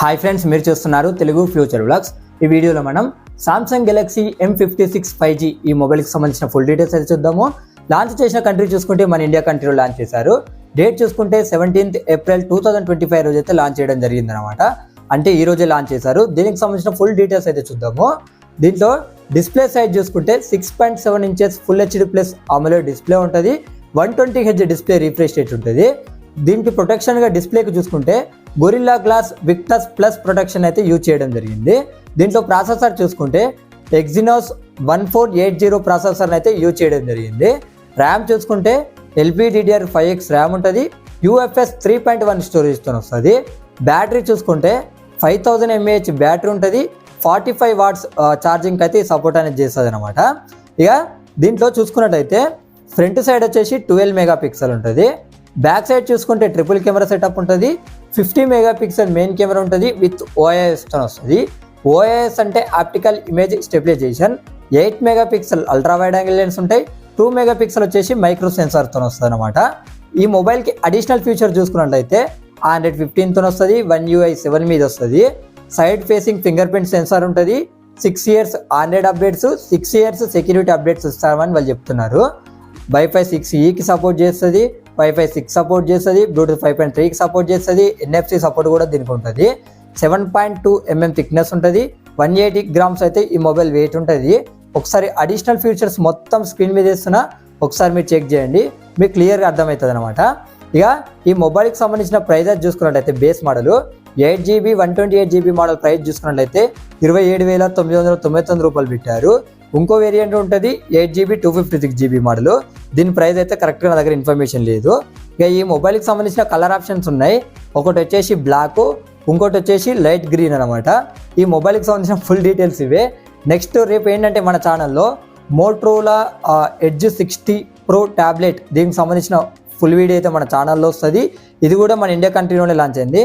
Hi friends, మీరు చూస్తున్నారు Telugu future vlogs. ఈ వీడియోలో మనం సామ్సంగ్ గెలాక్సీ M56 5G ఈ మొబైల్కి సంబంధించిన ఫుల్ డీటెయిల్స్ అయితే చూద్దాము. లాంచ్ చేసిన కంట్రీ చూసుకుంటే మన ఇండియా కంట్రీలో లాంచ్ చేశారు. డేట్ చూసుకుంటే 17th April 2025 రోజు అయితే లాంచ్ చేయడం జరిగిందనమాట. అంటే ఈ రోజే లాంచ్ చేశారు. దీనికి సంబంధించిన ఫుల్ డీటెయిల్స్ అయితే చూద్దాము. దీంట్లో డిస్ప్లే సైజ్ చూసుకుంటే 6.7 inches full HD plus AMOLED display ఉంటుంది. 120Hz డిస్ప్లే రిఫ్రెష్ రేట్ ఉంటుంది. దీనికి ప్రొటెక్షన్గా డిస్ప్లేకి చూసుకుంటే Gorilla Glass Victus Plus protection అయితే యూజ్ చేయడం జరిగింది. దీంట్లో ప్రాసెసర్ చూసుకుంటే ఎగ్జినోస్ 1480 ప్రాసెసర్ అయితే యూజ్ చేయడం జరిగింది. ర్యామ్ చూసుకుంటే LPDDR5X ర్యామ్ ఉంటుంది. UFS 3.1 స్టోరేజ్తో వస్తుంది. బ్యాటరీ చూసుకుంటే 5000 mAh బ్యాటరీ ఉంటుంది. 45 watts ఛార్జింగ్ అయితే సపోర్ట్ అనేది చేస్తుంది అనమాట. ఇక దీంట్లో చూసుకున్నట్టయితే ఫ్రంట్ సైడ్ వచ్చేసి 12 మెగాపిక్సెల్ ఉంటుంది. బ్యాక్ సైడ్ చూసుకుంటే ట్రిపుల్ కెమెరా సెటప్ ఉంటుంది. 50 మెగాపిక్సెల్ మెయిన్ కెమెరా ఉంటుంది విత్ OISతో వస్తుంది. OIS అంటే optical image stabilisation. 8 megapixel ultra wide angle lens ఉంటాయి. 2 మెగాపిక్సెల్ వచ్చేసి మైక్రో సెన్సార్తో వస్తుంది అనమాట. ఈ మొబైల్కి అడిషనల్ ఫీచర్ చూసుకున్నట్లయితే Android 15తో వస్తుంది. One UI 7 మీద వస్తుంది. Side facing finger print censor ఉంటుంది. 6 years Android updates, 6 years security updates ఇస్తామని వాళ్ళు చెప్తున్నారు. Wi-Fi 6E సపోర్ట్ చేస్తుంది. Wi-Fi 6 సపోర్ట్ చేస్తుంది. Bluetooth 5.3 సపోర్ట్ చేస్తుంది. NFC సపోర్ట్ కూడా దీనికి ఉంటుంది. 7.2 mm థిక్నెస్ ఉంటుంది. 180 grams అయితే ఈ మొబైల్ వెయిట్ ఉంటుంది. ఒకసారి అడిషనల్ ఫీచర్స్ మొత్తం స్క్రీన్ మీద వేస్తున్నా, ఒకసారి మీరు చెక్ చేయండి, మీకు క్లియర్గా అర్థమవుతుంది అనమాట. ఇక ఈ మొబైల్కి సంబంధించిన ప్రైజెస్ చూసుకున్నట్లయితే base model 8GB 128GB model price చూసుకున్నట్లయితే 27,999 రూపాయలు పెట్టారు. ఇంకో వేరియంట్ ఉంటుంది 8GB 256GB మోడల్. దీని ప్రైస్ అయితే కరెక్ట్గా నా దగ్గర ఇన్ఫర్మేషన్ లేదు. ఇక ఈ మొబైల్కి సంబంధించిన కలర్ ఆప్షన్స్ ఉన్నాయి. ఒకటి వచ్చేసి బ్లాక్, ఇంకోటి వచ్చేసి లైట్ గ్రీన్ అనమాట. ఈ మొబైల్కి సంబంధించిన ఫుల్ డీటెయిల్స్ ఇవే. నెక్స్ట్ రేపు ఏంటంటే మన ఛానల్లో మోటరోలా Edge 60 Pro ట్యాబ్లెట్ దీనికి సంబంధించిన ఫుల్ వీడియో అయితే మన ఛానల్లో వస్తుంది. ఇది కూడా మన ఇండియా కంట్రీలోనే లాంచ్ అయింది.